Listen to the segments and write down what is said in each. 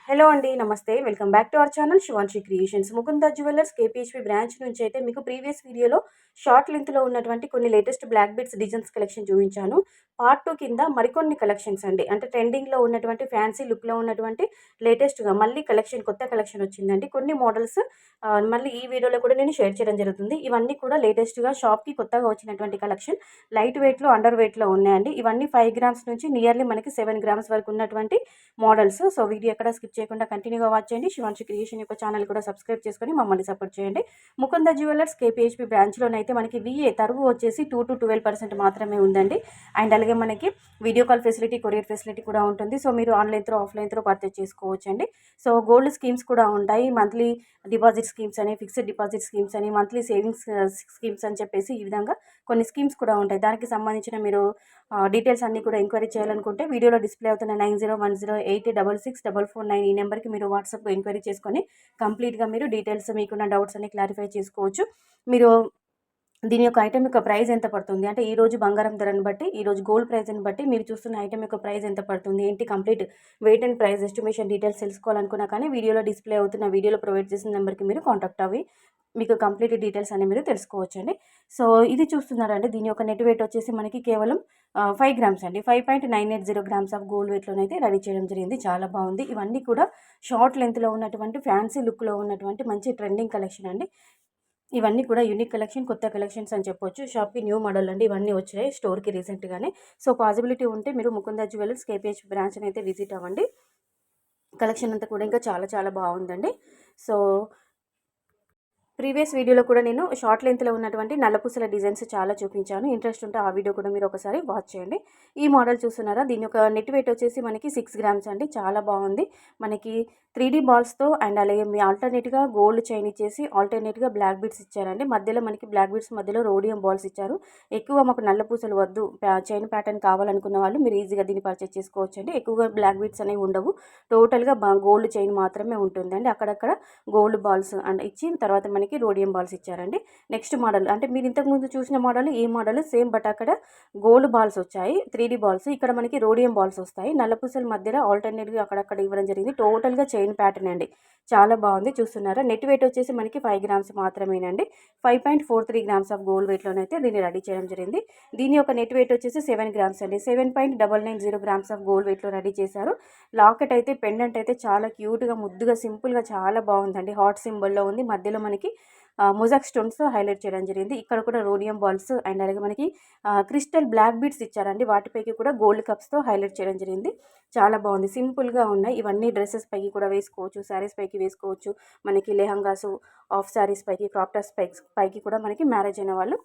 Hello అండి. నమస్తే. Welcome back to our channel Shivanshi creations. Mukunda jewellers KPHB branch నుంచి అయితే మీకు ప్రీవియస్ వీడియోలో షార్ట్ లెంగ్త్‌లో ఉన్నటువంటి కొన్ని latest black beads designs collection చూపించాను. పార్ట్ 2 కింద మరికొన్ని కలెక్షన్స్ అండి. అంటే ట్రెండింగ్‌లో ఉన్నటువంటి ఫ్యాన్సీ లుక్‌లో ఉన్నటువంటి లేటెస్ట్‌గా మళ్ళీ కొత్త కలెక్షన్ వచ్చిందండి. కొన్ని మోడల్స్ మళ్ళీ ఈ వీడియోలో కూడా నేను షేర్ చేయడం జరుగుతుంది. ఇవన్నీ కూడా లేటెస్ట్‌గా షాప్‌కి కొత్తగా వచ్చినటువంటి కలెక్షన్. లైట్ వెయిట్‌లో, అండర్ వెయిట్‌లో ఉన్నాయండి. ఇవన్నీ 5 గ్రామ్స్ నుంచి నియర్లీ మనకి 7 గ్రామ్స్ వరకు ఉన్నటువంటి మోడల్స్. సో, వీడియో ఎక్కడ స్కిప్ చేయకుండా కంటిన్యూగా వాచ్ చేయండి. శివాన్షి క్రియేషన్ యొక్క ఛానల్ కూడా సబ్స్క్రైబ్ చేసుకొని మమ్మల్ని సపోర్ట్ చేయండి. ముకుంద జ్యువెల్లర్స్ కేపీహెచ్‌పీ బ్రాంచ్‌లోనైతే మనకి వీఏ తరుగు వచ్చేసి 2-12% మాత్రమే ఉందండి. అండ్ అలాగే మనకి video call facility, courier facility కూడా ఉంటుంది. సో, మీరు online through, offline through purchase చేసుకోవచ్చండి. సో, గోల్డ్ స్కీమ్స్ కూడా ఉంటాయి. మంత్లీ డిపాజిట్ స్కీమ్స్ అని, ఫిక్స్డ్ డిపాజిట్ స్కీమ్స్ అని, మంత్లీ సేవింగ్స్ స్కీమ్స్ అని చెప్పేసి ఈ విధంగా కొన్ని స్కీమ్స్ కూడా ఉంటాయి. దానికి సంబంధించిన మీరు డీటెయిల్స్ అన్నీ కూడా ఎంక్వైరీ చేయాలనుకుంటే వీడియోలో డిస్‌ప్లే అవుతున్న 9010864449 ఈ నెంబర్‌కి మీరు వాట్సాప్‌లో ఎంక్వైరీ చేసుకొని కంప్లీట్‌గా మీరు డీటెయిల్స్ మీకున్న డౌట్స్ అన్ని క్లారిఫై చేసుకోవచ్చు. మీరు దీని యొక్క ఐటెమ్ యొక్క ప్రైస్ ఎంత పడుతుంది? అంటే ఈరోజు బంగారం ధరను బట్టి, ఈరోజు గోల్డ్ ప్రైస్‌ని బట్టి మీరు చూస్తున్న ఐటెమ్ యొక్క ప్రైస్ ఎంత పడుతుంది? ఏంటి complete weight and price estimation details తెలుసుకోవాలనుకున్నా కానీ వీడియోలో డిస్‌ప్లే అవుతున్న వీడియోలో ప్రొవైడ్ చేసిన నెంబర్‌కి మీరు కాంటాక్ట్ అవ్వి మీకు కంప్లీట్ డీటెయిల్స్ అన్ని మీరు తెలుసుకోవచ్చండి. సో, ఇది చూస్తున్నారండి. దీని యొక్క నెట్ వెయిట్ వచ్చేసి మనకి కేవలం 5 గ్రామ్స్ అండి. 5.980 గ్రామ్స్ ఆఫ్ గోల్డ్ వెయిట్‌లోనైతే రెడీ చేయడం జరిగింది. చాలా బాగుంది. ఇవన్నీ కూడా షార్ట్ లెంగ్త్‌లో ఉన్నటువంటి ఫ్యాన్సీ లుక్‌లో ఉన్నటువంటి మంచి ట్రెండింగ్ కలెక్షన్ అండి. ఇవన్నీ కూడా యూనిక్ కలెక్షన్, కొత్త కలెక్షన్స్ అని చెప్పొచ్చు. షాప్‌కి న్యూ మోడల్ అండి. ఇవన్నీ వచ్చాయి స్టోర్‌కి రీసెంట్‌గానే. సో, పాసిబిలిటీ ఉంటే మీరు ముకుంద జ్యువెల్లర్స్ కేపీహెచ్ బ్రాంచ్‌ని అయితే విజిట్ అవ్వండి. కలెక్షన్ అంతా కూడా ఇంకా చాలా చాలా బాగుందండి. సో, ప్రీవియస్ వీడియోలో కూడా నేను షార్ట్ లెంగ్త్‌లో ఉన్నటువంటి నల్లపూసల డిజైన్స్ చాలా చూపించాను. ఇంట్రెస్ట్ ఉంటే ఆ వీడియో కూడా మీరు ఒకసారి వాచ్ చేయండి. ఈ మోడల్ చూస్తున్నారా? దీని యొక్క నెట్ వెయిట్ వచ్చేసి మనకి 6 గ్రామ్స్ అండి. చాలా బాగుంది. మనకి 3D బాల్స్‌తో అండ్ అలాగే మీ ఆల్టర్‌నేట్‌గా గోల్డ్ చైన్ ఇచ్చేసి ఆల్టర్‌నేట్‌గా బ్లాక్ బీడ్స్ ఇచ్చారండి. మధ్యలో మనకి బ్లాక్ బీడ్స్ మధ్యలో రోడియం బాల్స్ ఇచ్చారు. ఎక్కువ మాకు నల్లపూసలు వద్దు, చైన్ ప్యాటర్న్ కావాలనుకున్న వాళ్ళు మీరు ఈజీగా దీన్ని పర్చేజ్ చేసుకోవచ్చండి. ఎక్కువగా బ్లాక్ బీడ్స్ అనేవి ఉండవు. టోటల్‌గా గోల్డ్ చైన్ మాత్రమే ఉంటుందండి. అక్కడక్కడ గోల్డ్ బాల్స్ అండ్ ఇచ్చి తర్వాత మనకి రోడియం బాల్స్ ఇచ్చారండి. నెక్స్ట్ మోడల్ అంటే మీరు ఇంతకుముందు చూసిన మోడల్ ఈ మోడల్ సేమ్, బట్ అక్కడ గోల్డ్ బాల్స్ వచ్చాయి 3D బాల్స్. ఇక్కడ మనకి రోడియం బాల్స్ వస్తాయి. నల్లపూసల మధ్యలో ఆల్టర్నేట్‌గా అక్కడక్కడ ఇవ్వడం జరిగింది. టోటల్‌గా చైన్ ప్యాటర్న్ అండి. చాలా బాగుంది. చూస్తున్నారా? నెట్ వెయిట్ వచ్చేసి మనకి 5 గ్రామ్స్ మాత్రమేనండి. 5.43 గ్రామ్స్ ఆఫ్ గోల్డ్ వెయిట్‌లోనైతే దీన్ని రెడీ చేయడం జరిగింది. దీని యొక్క నెట్ వెయిట్ వచ్చేసి 7 గ్రామ్స్ అండి. 7.990 గ్రామ్స్ ఆఫ్ గోల్డ్ వెయిట్‌లో రెడీ చేశారు. లాకెట్ అయితే, పెండెంట్ అయితే చాలా క్యూట్‌గా, ముద్దుగా, సింపుల్‌గా చాలా బాగుందండి. హార్ట్ సింబల్‌లో ఉంది. మధ్యలో మనకి మొజాక్ స్టోన్స్‌తో హైలైట్ చేయడం జరిగింది. ఇక్కడ కూడా రోడియం బాల్స్ అండ్ అలాగే మనకి క్రిస్టల్ బ్లాక్ బీడ్స్ ఇచ్చారండి. వాటిపైకి కూడా గోల్డ్ కప్స్‌తో హైలైట్ చేయడం జరిగింది. చాలా బాగుంది. సింపుల్‌గా ఉన్నాయి. ఇవన్నీ డ్రెసెస్ పైకి కూడా వేసుకోవచ్చు. శారీస్ పైకి వేసుకోవచ్చు. మనకి లెహంగాసు, హాఫ్ శారీస్ పైకి, క్రాప్ టాప్స్ పైకి కూడా మనకి మ్యారేజ్ అయిన వాళ్ళు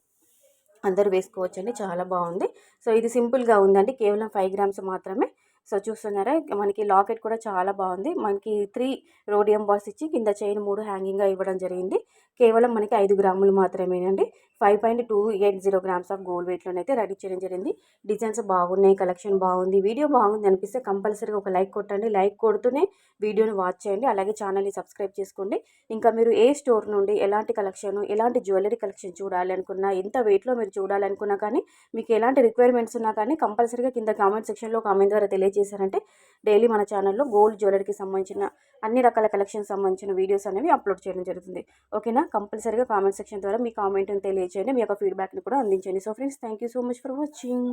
అందరూ వేసుకోవచ్చండి. చాలా బాగుంది. సో, ఇది సింపుల్‌గా ఉందండి. కేవలం 5 గ్రామ్స్ మాత్రమే. సో, చూస్తున్నారా? మనకి లాకెట్ కూడా చాలా బాగుంది. మనకి 3 రోడియం బాల్స్ ఇచ్చి కింద చైన్ 3 హ్యాంగింగ్‌గా ఇవ్వడం జరిగింది. కేవలం మనకి 5 గ్రాములు మాత్రమేనండి. 5.280 గ్రామ్స్ ఆఫ్ గోల్డ్ వెయిట్‌లోనైతే రెడీ చేయడం జరిగింది. డిజైన్స్ బాగున్నాయి. కలెక్షన్ బాగుంది. వీడియో బాగుంది అనిపిస్తే కంపల్సరీగా ఒక లైక్ కొట్టండి. లైక్ కొడుతూనే వీడియోని వాచ్ చేయండి. అలాగే ఛానల్‌ని సబ్స్క్రైబ్ చేసుకోండి. ఇంకా మీరు ఏ స్టోర్ నుండి ఎలాంటి కలెక్షన్, ఎలాంటి జ్యువెలరీ కలెక్షన్ చూడాలి అనుకున్నా, ఎంత వెయిట్‌లో మీరు చూడాలనుకున్నా కానీ, మీకు ఎలాంటి రిక్వైర్మెంట్స్ ఉన్నా కానీ కంపల్సరీగా కింద కామెంట్ సెక్షన్‌లో కామెంట్ ద్వారా తెలియజేశారంటే డైలీ మన ఛానల్‌లో గోల్డ్ జ్యువెలరీకి సంబంధించిన అన్ని రకాల కలెక్షన్స్ సంబంధించిన వీడియోస్ అనేవి అప్లోడ్ చేయడం జరుగుతుంది. ఓకేనా? కంపల్సరీగా కామెంట్ సెక్షన్ ద్వారా మీ కామెంట్‌ని తెలియజేయండి. మీ యొక్క ఫీడ్‌బ్యాక్‌ని కూడా అందించండి. So friends, thank you so much for watching.